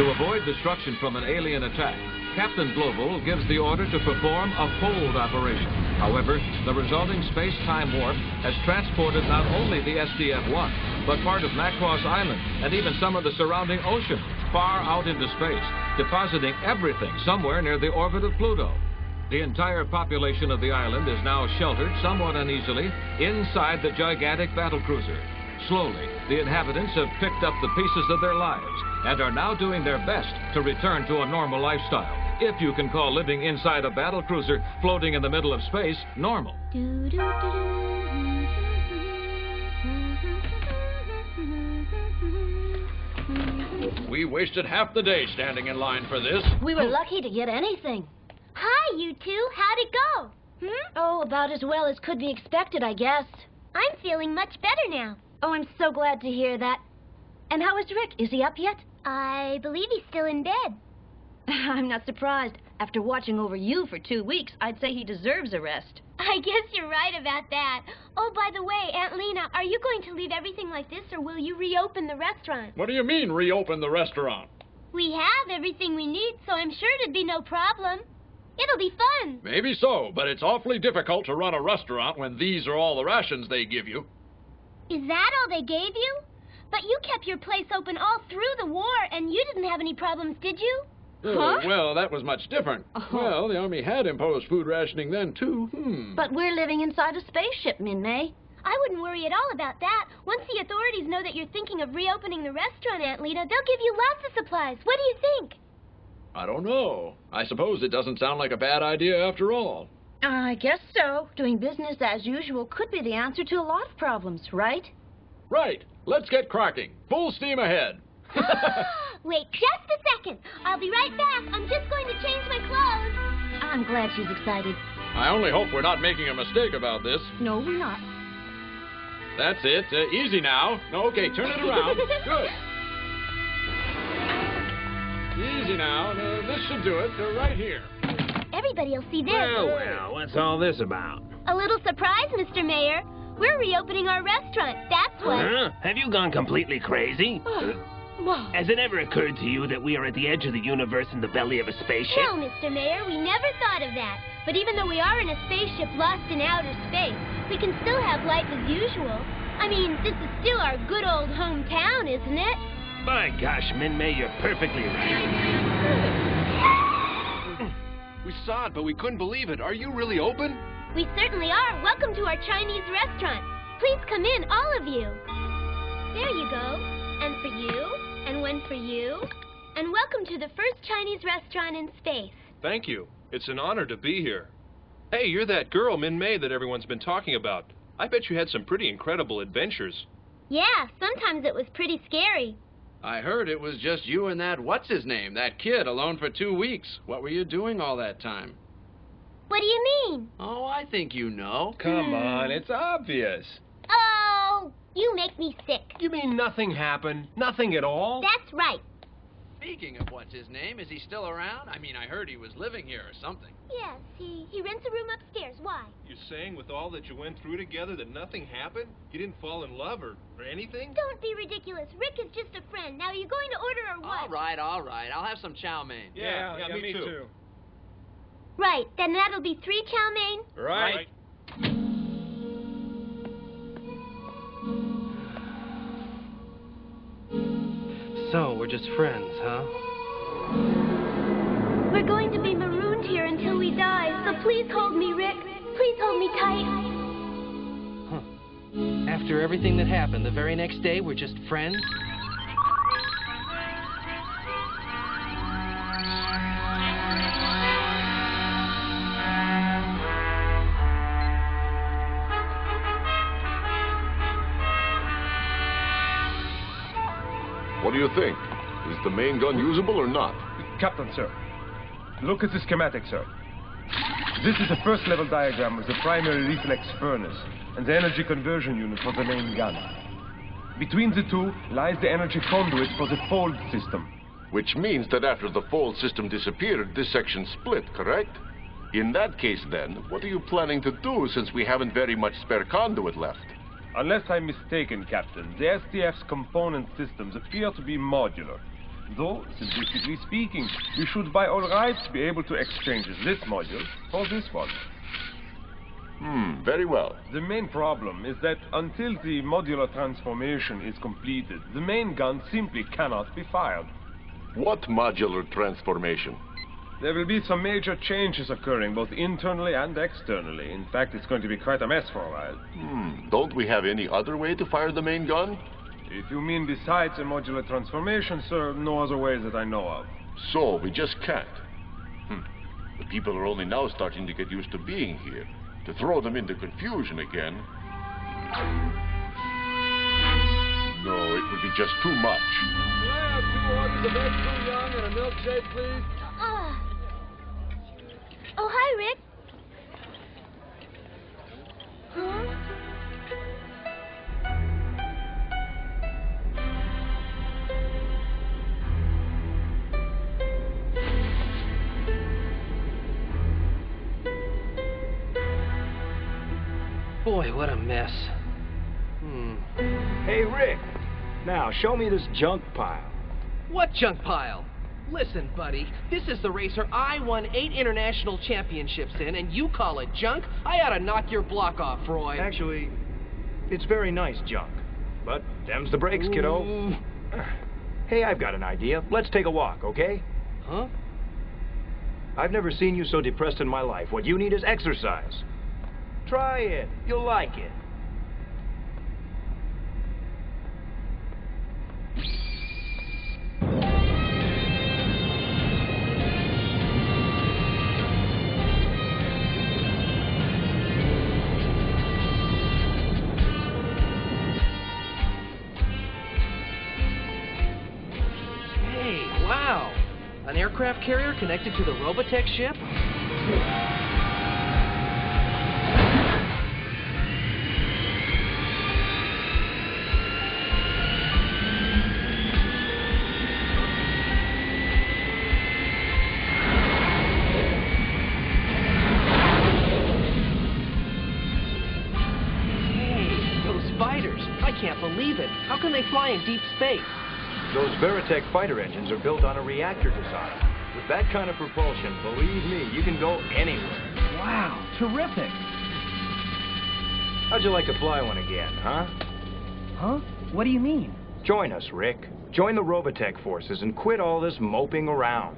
To avoid destruction from an alien attack, Captain Global gives the order to perform a fold operation. However, the resulting space-time warp has transported not only the SDF-1, but part of Macross Island and even some of the surrounding ocean far out into space, depositing everything somewhere near the orbit of Pluto. The entire population of the island is now sheltered somewhat uneasily inside the gigantic battlecruiser. Slowly, the inhabitants have picked up the pieces of their lives and are now doing their best to return to a normal lifestyle, if you can call living inside a battlecruiser floating in the middle of space normal. We wasted half the day standing in line for this. We were lucky to get anything. Hi, you two. How'd it go? Oh, about as well as could be expected, I guess. I'm feeling much better now. Oh, I'm so glad to hear that. And how is Rick? Is he up yet? I believe he's still in bed. I'm not surprised. After watching over you for 2 weeks, I'd say he deserves a rest. I guess you're right about that. Oh, by the way, Aunt Lena, are you going to leave everything like this, or will you reopen the restaurant? What do you mean, reopen the restaurant? We have everything we need, so I'm sure it'd be no problem. It'll be fun. Maybe so, but it's awfully difficult to run a restaurant when these are all the rations they give you. Is that all they gave you? But you kept your place open all through the war, and you didn't have any problems, did you? Well, that was much different. Well, the Army had imposed food rationing then, too. But we're living inside a spaceship, Min-May. I wouldn't worry at all about that. Once the authorities know that you're thinking of reopening the restaurant, Aunt Lena, they'll give you lots of supplies. What do you think? I don't know. I suppose it doesn't sound like a bad idea after all. I guess so. Doing business as usual could be the answer to a lot of problems, right? Right. Let's get cracking. Full steam ahead. Wait just a second. I'll be right back. I'm just going to change my clothes. I'm glad she's excited. I only hope we're not making a mistake about this. No, we're not. That's it. Easy now. Okay, turn it around. Good. Easy now. This should do it. Right here. Everybody will see this. Well, what's all this about? A little surprise, Mr. Mayor. We're reopening our restaurant. That's what. Have you gone completely crazy? Has it ever occurred to you that we are at the edge of the universe in the belly of a spaceship? No, Mr. Mayor, we never thought of that. But even though we are in a spaceship lost in outer space, we can still have life as usual. I mean, this is still our good old hometown, isn't it? By gosh, Min-May, you're perfectly right. We saw it, but we couldn't believe it. Are you really open? We certainly are. Welcome to our Chinese restaurant. Please come in, all of you. There you go. And for you, and one for you. And welcome to the first Chinese restaurant in space. Thank you. It's an honor to be here. Hey, you're that girl, Min-May, that everyone's been talking about. I bet you had some pretty incredible adventures. Yeah, sometimes it was pretty scary. I heard it was just you and that what's-his-name, that kid, alone for 2 weeks. What were you doing all that time? What do you mean? Oh, I think you know. Come on, it's obvious. Oh, you make me sick. You mean nothing happened? Nothing at all? That's right. Speaking of what's-his-name, is he still around? I mean, I heard he was living here or something. Yes, he rents a room upstairs. Why? You're saying with all that you went through together that nothing happened? You didn't fall in love or anything? Don't be ridiculous. Rick is just a friend. Now, are you going to order or what? All right. I'll have some chow mein. Yeah, me too. Right, then that'll be 3 chow mein. Right. So, we're just friends, huh? We're going to be marooned here until we die, so please hold me, Rick. Please hold me tight. After everything that happened, the very next day, we're just friends? What do you think? Is the main gun usable or not? Captain, sir. Look at the schematic, sir. This is the first level diagram of the primary reflex furnace and the energy conversion unit for the main gun. Between the two lies the energy conduit for the fold system. Which means that after the fold system disappeared, this section split, correct? In that case, then, what are you planning to do since we haven't very much spare conduit left? Unless I'm mistaken, Captain, the SDF's component systems appear to be modular. Though, simplistically speaking, we should by all rights be able to exchange this module for this one. Very well. The main problem is that until the modular transformation is completed, the main gun simply cannot be fired. What modular transformation? There will be some major changes occurring, both internally and externally. In fact, it's going to be quite a mess for a while. Don't we have any other way to fire the main gun? If you mean besides a modular transformation, sir, no other way that I know of. So, we just can't. The people are only now starting to get used to being here. To throw them into confusion again... No, it would be just too much. Can I have 2 orders of eggs too young and a milkshake, please? Oh, hi, Rick. Huh? Boy, what a mess. Hey, Rick. Now, show me this junk pile. What junk pile? Listen, buddy, this is the racer I won 8 international championships in, and you call it junk? I ought to knock your block off, Roy. Actually, it's very nice junk. But them's the breaks, kiddo. Hey, I've got an idea. Let's take a walk, okay? Huh? I've never seen you so depressed in my life. What you need is exercise. Try it. You'll like it. An aircraft carrier connected to the Robotech ship? Hey, those fighters. I can't believe it. How can they fly in deep space? Those Veritech fighter engines are built on a reactor design. With that kind of propulsion, believe me, you can go anywhere. Wow, terrific. How'd you like to fly one again, huh? Huh? What do you mean? Join us, Rick. Join the Robotech forces and quit all this moping around.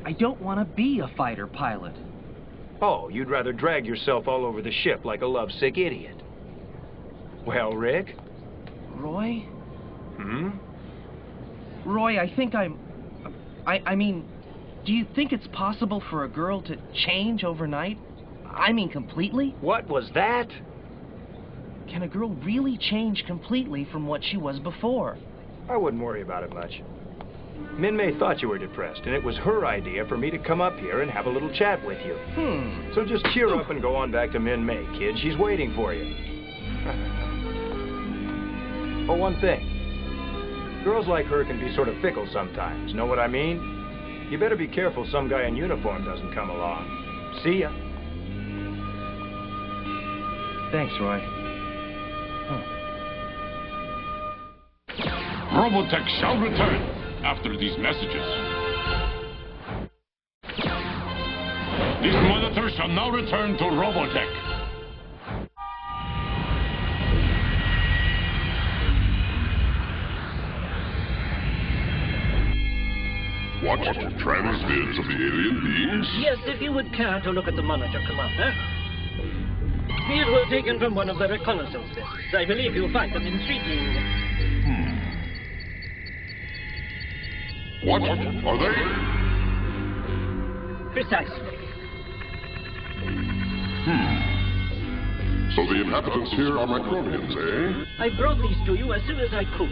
I don't want to be a fighter pilot. Oh, you'd rather drag yourself all over the ship like a lovesick idiot. Well, Rick? Roy? Hmm? Roy, I think I mean, do you think it's possible for a girl to change overnight? I mean, completely? What was that? Can a girl really change completely from what she was before? I wouldn't worry about it much. Min-Mei thought you were depressed, and it was her idea for me to come up here and have a little chat with you. So just cheer up and go on back to Min-Mei, kid. She's waiting for you. Oh, one thing. Girls like her can be sort of fickle sometimes, know what I mean? You better be careful some guy in uniform doesn't come along. See ya. Thanks, Roy. Robotech shall return after these messages. This monitor shall now return to Robotech. What? Transmitters of the alien beings? Yes, if you would care to look at the monitor, Commander. These were taken from one of the reconnaissance vessels. I believe you'll find them intriguing. What? Are they? Precisely. So the inhabitants here are microbians, eh? I brought these to you as soon as I could.